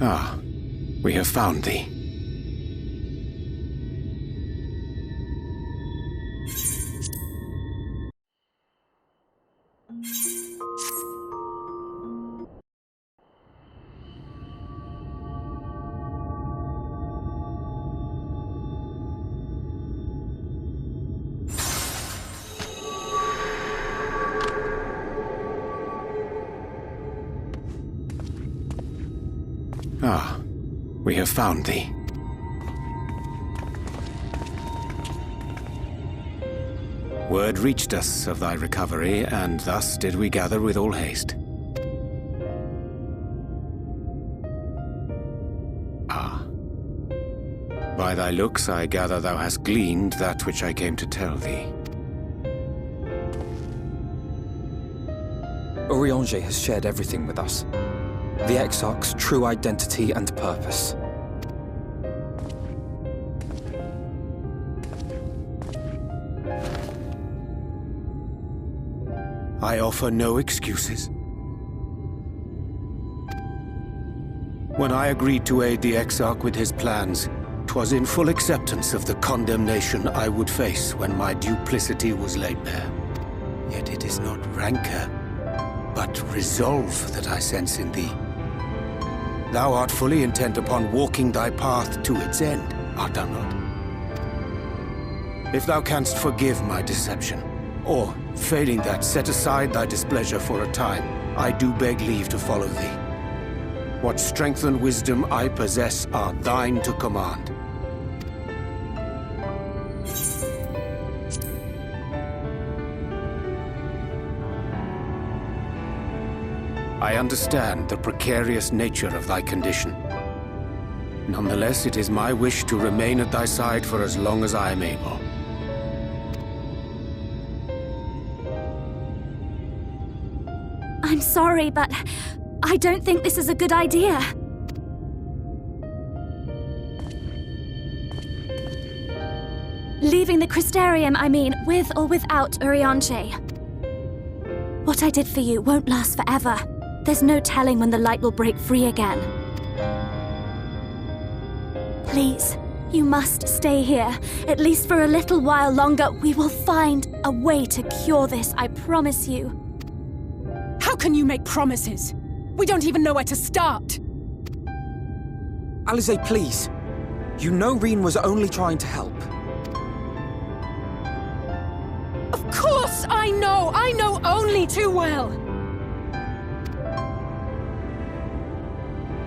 Ah, we have found thee. Ah, we have found thee. Word reached us of thy recovery, and thus did we gather with all haste. Ah. By thy looks I gather thou hast gleaned that which I came to tell thee. Urianger has shared everything with us. The Exarch's true identity and purpose. I offer no excuses. When I agreed to aid the Exarch with his plans, 'twas in full acceptance of the condemnation I would face when my duplicity was laid bare. Yet it is not rancor, but resolve that I sense in thee. Thou art fully intent upon walking thy path to its end, art thou not? If thou canst forgive my deception, or, failing that, set aside thy displeasure for a time, I do beg leave to follow thee. What strength and wisdom I possess are thine to command. I understand the precarious nature of thy condition. Nonetheless, it is my wish to remain at thy side for as long as I am able. I'm sorry, but I don't think this is a good idea. Leaving the Crystarium, I mean, with or without Urianger. What I did for you won't last forever. There's no telling when the light will break free again. Please, you must stay here, at least for a little while longer. We will find a way to cure this, I promise you. How can you make promises? We don't even know where to start. Alisaie, please. You know Rean was only trying to help. Of course I know! I know only too well!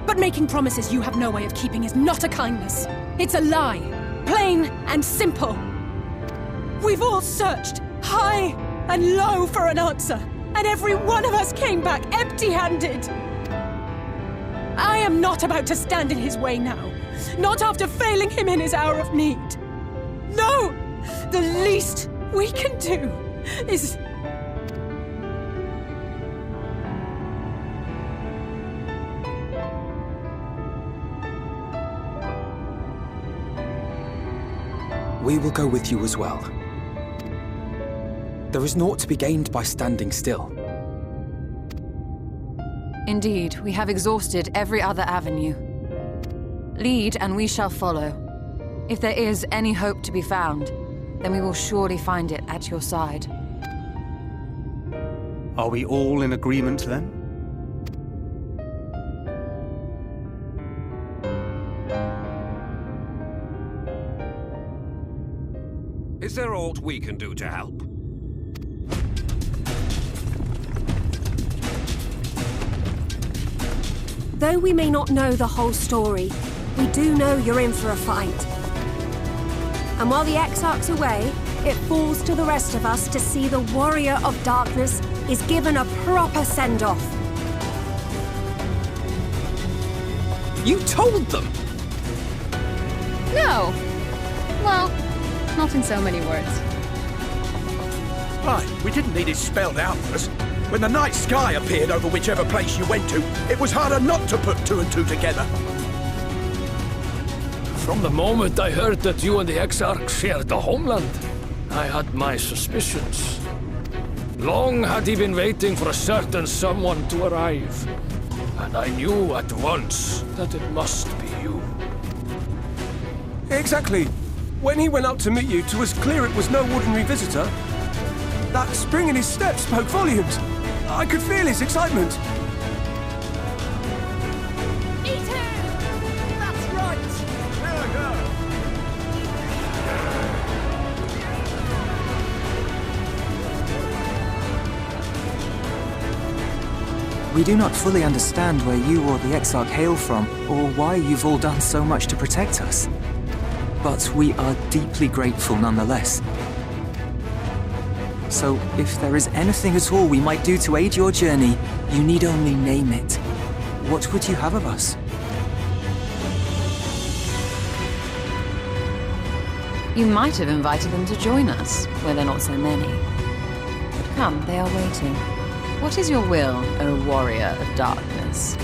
But making promises you have no way of keeping is not a kindness. It's a lie. Plain and simple. We've all searched high and low for an answer, and every one of us came back empty-handed. I am not about to stand in his way now. Not after failing him in his hour of need. No! The least we can do is... We will go with you as well. There is naught to be gained by standing still. Indeed, we have exhausted every other avenue. Lead, and we shall follow. If there is any hope to be found, then we will surely find it at your side. Are we all in agreement, then? Is there aught we can do to help? Though we may not know the whole story, we do know you're in for a fight. And while the Exarch's away, it falls to the rest of us to see the Warrior of Darkness is given a proper send-off. You told them! No! Well, not in so many words. Right, we didn't need it spelled out for us. When the night sky appeared over whichever place you went to, it was harder not to put two and two together. From the moment I heard that you and the Exarch shared the homeland, I had my suspicions. Long had he been waiting for a certain someone to arrive. and I knew at once that it must be you. Exactly. When he went up to meet you, it was clear it was no ordinary visitor. That spring in his step spoke volumes. I could feel his excitement. Eat him! That's right! There we go! We do not fully understand where you or the Exarch hail from, or why you've all done so much to protect us. But we are deeply grateful nonetheless. So, if there is anything at all we might do to aid your journey, you need only name it. What would you have of us? You might have invited them to join us, where they're not so many. But come, they are waiting. What is your will, O warrior of darkness?